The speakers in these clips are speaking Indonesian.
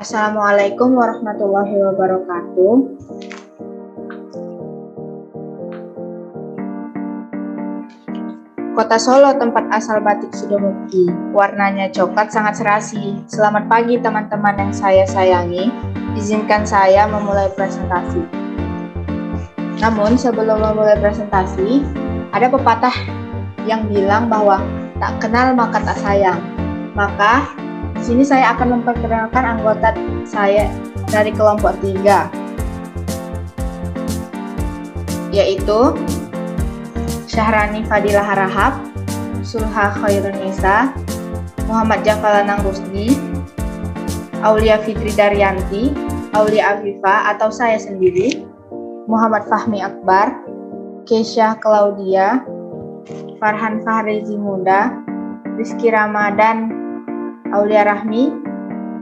Assalamualaikum warahmatullahi wabarakatuh. Kota Solo tempat asal batik Sidomukti. Warnanya coklat sangat serasi. Selamat pagi teman-teman yang saya sayangi. Izinkan saya memulai presentasi. Namun sebelum memulai presentasi, ada pepatah yang bilang bahwa tak kenal maka tak sayang. Maka di sini saya akan memperkenalkan anggota saya dari kelompok 3, yaitu Syahrani Fadilah Harahap, Sulha Khairunisa, Muhammad Jakalanang Rusdi, Aulia Fitri Daryanti, Aulia Afifa atau saya sendiri, Muhammad Fahmi Akbar, Keisha Claudia, Farhan Fahrizi Muda, Rizky Ramadan, Aulia Rahmi,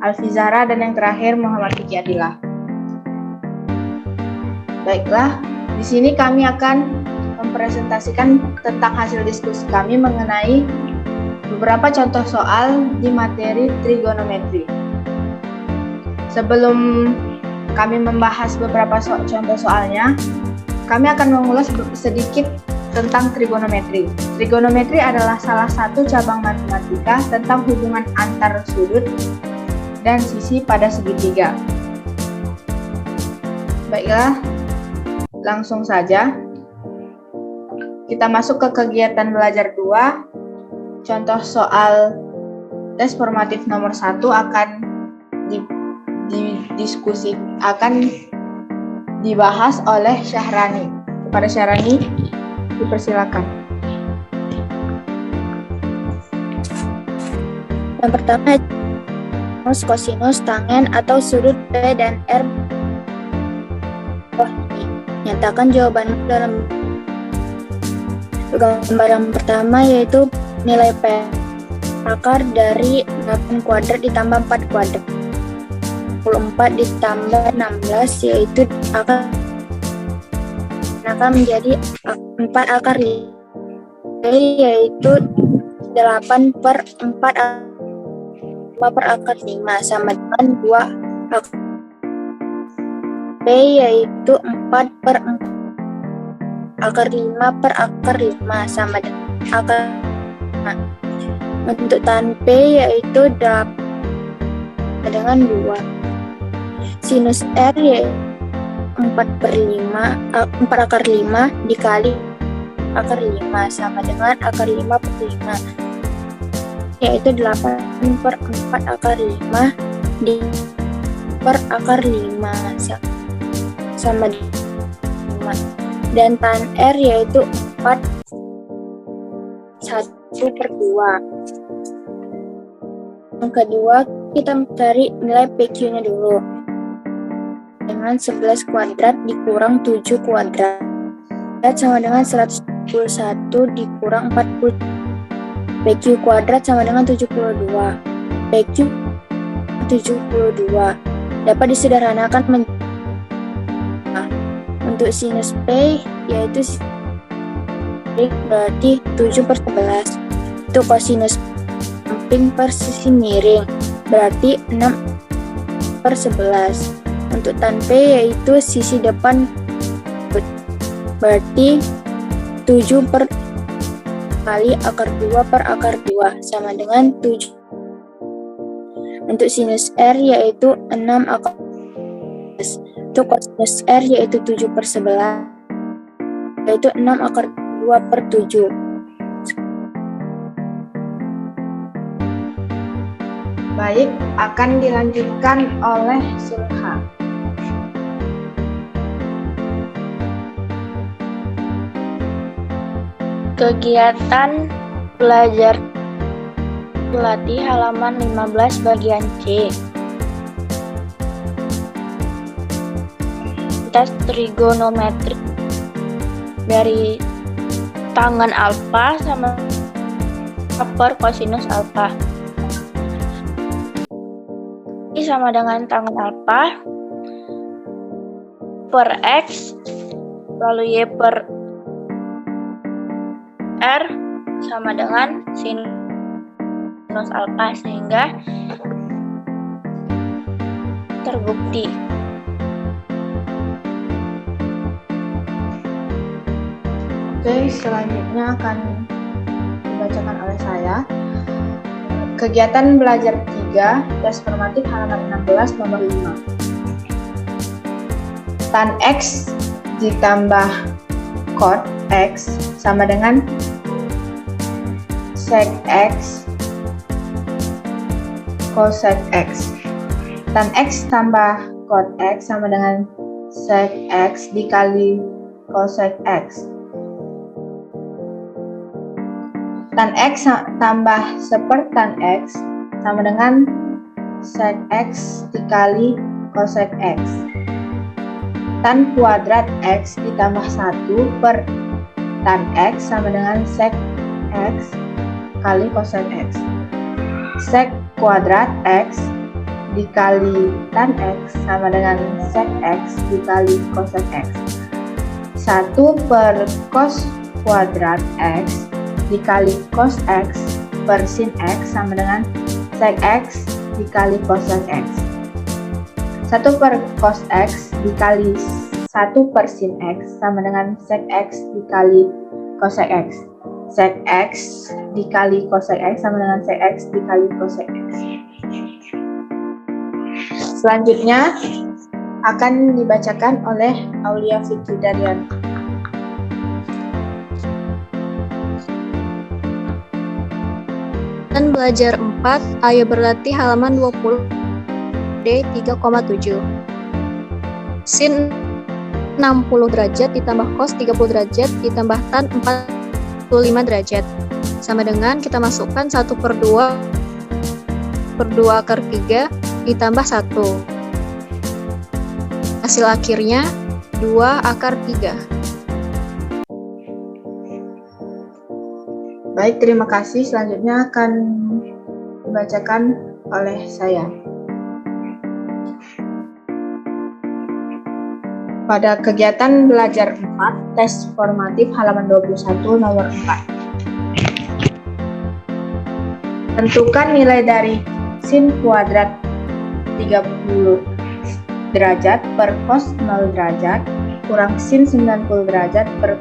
Alfi Zahra, dan yang terakhir Muhammad Fikri Adilah. Baiklah, di sini kami akan mempresentasikan tentang hasil diskusi kami mengenai beberapa contoh soal di materi trigonometri. Sebelum kami membahas beberapa contoh soalnya, kami akan mengulas sedikit tentang trigonometri. Trigonometri adalah salah satu cabang matematika tentang hubungan antar sudut dan sisi pada segitiga. Baiklah, langsung saja kita masuk ke kegiatan belajar 2. Contoh soal tes formatif nomor 1 akan dibahas oleh Syahrani. Kepada Syahrani, dipersilakan. Yang pertama, kosinus, tangen atau sudut P dan R. Nyatakan jawabanmu dalam gambaran pertama, yaitu nilai P akar dari 8 kuadrat ditambah 4 kuadrat. 24 ditambah 16 yaitu akan menjadi 4 akar 5, yaitu 8 per 4 per akar 5 sama dengan 2 akar. P yaitu 4 per 4 akar 5 per akar 5 sama dengan akar 5. Untuk tan P yaitu 8 dengan 2. Sinus R yaitu 4 akar 5 dikali akar 5 sama dengan akar 5 per 5, yaitu 8 per 4 akar 5 di per akar 5 sama dengan 5. Dan tan R yaitu 4 1 per 2. Yang kedua, kita cari nilai PQ-nya dulu. Dengan 11 kuadrat dikurang 7 kuadrat sama dengan 171 dikurang 40. PQ kuadrat sama dengan 72. PQ 72 dapat disederhanakan menjadi untuk sinus P yaitu berarti 7 per 11. Untuk kosinus samping per sisi miring berarti 6 per 11. Untuk tan P yaitu sisi depan berarti 7 per kali akar 2 per akar 2 sama dengan 7. Untuk sinus R yaitu 6 akar 11. Untuk kosinus R yaitu 7 per 11 yaitu 6 akar 2 per 7. Baik, akan dilanjutkan oleh Sulha. Kegiatan belajar latih halaman 15 bagian C. Tes trigonometri dari tangen alfa sama per kosinus alfa. Ini sama dengan tangen alfa per X lalu Y per R sama dengan sinus alfa, sehingga terbukti. Oke, selanjutnya akan dibacakan oleh saya. Kegiatan belajar 3, tes formatif halaman 16 nomor 5. Tan X ditambah cot X sama dengan sec X cosec X. Tan X tambah cot X sama dengan sec X dikali cosec X. Tan X tambah sepertan X sama dengan sec X dikali cosec X. Tan kuadrat X ditambah 1 per tan X sama dengan sec X kali cosec X. Sec kuadrat X dikali tan X sama dengan sec X dikali cosec X. 1 per cos kuadrat X dikali cos X per sin X sama dengan sec X dikali cosec X. 1 per cos X dikali 1 per sin X sama dengan sec X dikali cosec X. Sec X dikali cosec X sama dengan sec X dikali cosec X. Selanjutnya akan dibacakan oleh Aulia Fikri Daryanti. Dan belajar 4, ayo berlatih halaman 20 D 3,7. Sin 60 derajat ditambah cos 30 derajat ditambah tan 45 derajat. Sama dengan kita masukkan 1 per 2 per 2 akar 3 ditambah 1. Hasil akhirnya 2 akar 3. Baik, terima kasih. Selanjutnya akan dibacakan oleh saya. Pada kegiatan belajar 4, tes formatif halaman 21 nomor 4. Tentukan nilai dari sin kuadrat 30 derajat per cos 0 derajat kurang sin 90 derajat per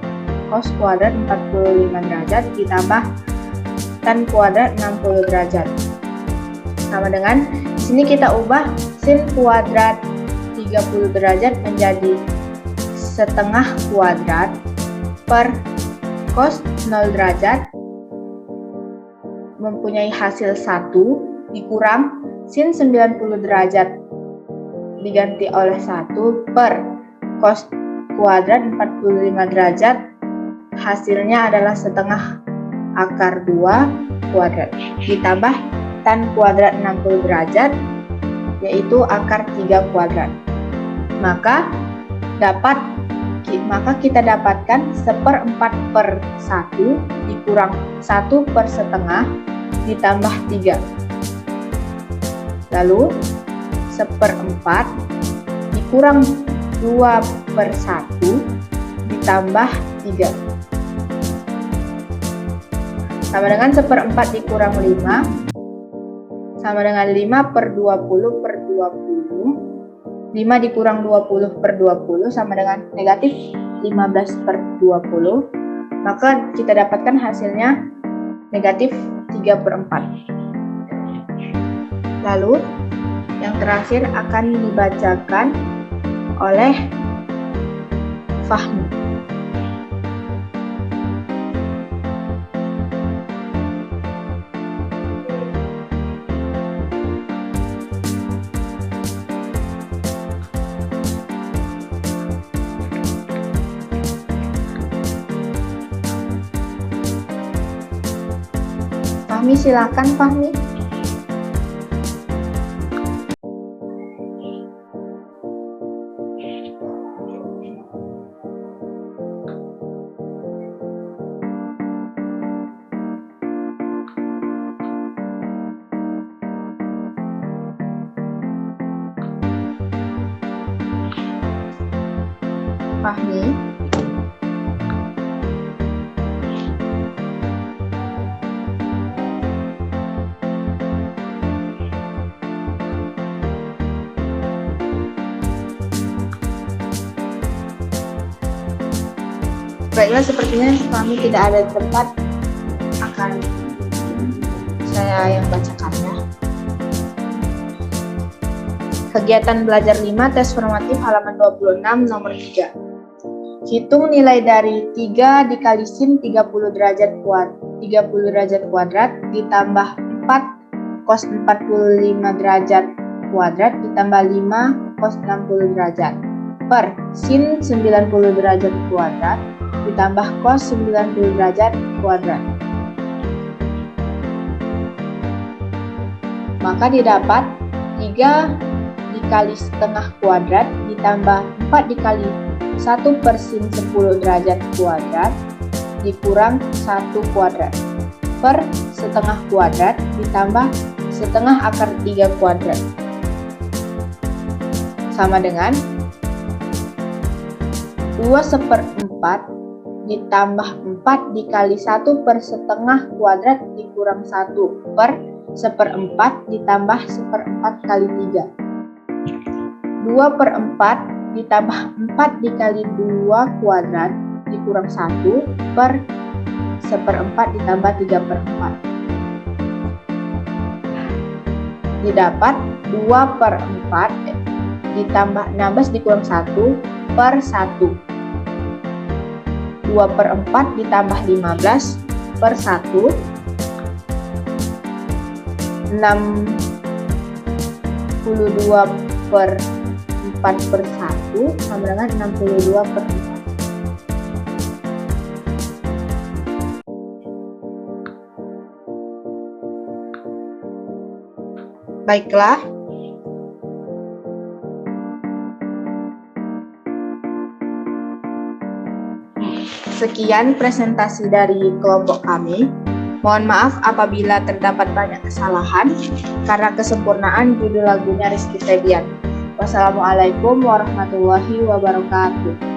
cos kuadrat 45 derajat ditambah tan kuadrat 60 derajat. Sama dengan di sini kita ubah sin kuadrat 30 derajat menjadi setengah kuadrat per cos 0 derajat mempunyai hasil 1 dikurang sin 90 derajat diganti oleh 1 per cos kuadrat 45 derajat, hasilnya adalah setengah akar 2 kuadrat ditambah tan kuadrat 60 derajat yaitu akar 3 kuadrat. Maka kita dapatkan 1/4 per 1 dikurang 1 per setengah ditambah 3. Lalu 1/4 dikurang 2 per 1 ditambah 3. Sama dengan 1/4 dikurang 5 sama dengan 5 per 20 per 20. 5 dikurang 20 per 20 sama dengan negatif 15 per 20. Maka kita dapatkan hasilnya negatif 3/4. Lalu yang terakhir akan dibacakan oleh Fahmi. Fahmi, silakan Fahmi. Fahmi. Baiklah, sepertinya kami tidak ada di tempat, akan saya yang bacakan ya. Kegiatan belajar 5 tes formatif halaman 26 nomor 3. Hitung nilai dari 3 dikali sin 30 derajat kuadrat ditambah 4 cos 45 derajat kuadrat ditambah 5 cos 60 derajat per sin 90 derajat kuadrat ditambah cos 90 derajat kuadrat. Maka didapat 3 dikali setengah kuadrat ditambah 4 dikali 1 per sin 10 derajat kuadrat dikurang 1 kuadrat per setengah kuadrat ditambah setengah akar 3 kuadrat sama dengan 2/4 ditambah 4 dikali 1 per setengah kuadrat dikurang 1 per 1/4 ditambah 1/4 kali 3. 2/4 ditambah 4 dikali 2 kuadrat dikurang 1 per 1/4 ditambah 3/4. Didapat 2/4 ditambah 16 dikurang 1 per 1. 2/4 ditambah 15 per 1. 62 per 4 per 1 sama dengan 62 per 4. Baiklah, sekian presentasi dari kelompok kami. Mohon maaf apabila terdapat banyak kesalahan, karena kesempurnaan judul lagunya Rizky Febian. Wassalamualaikum warahmatullahi wabarakatuh.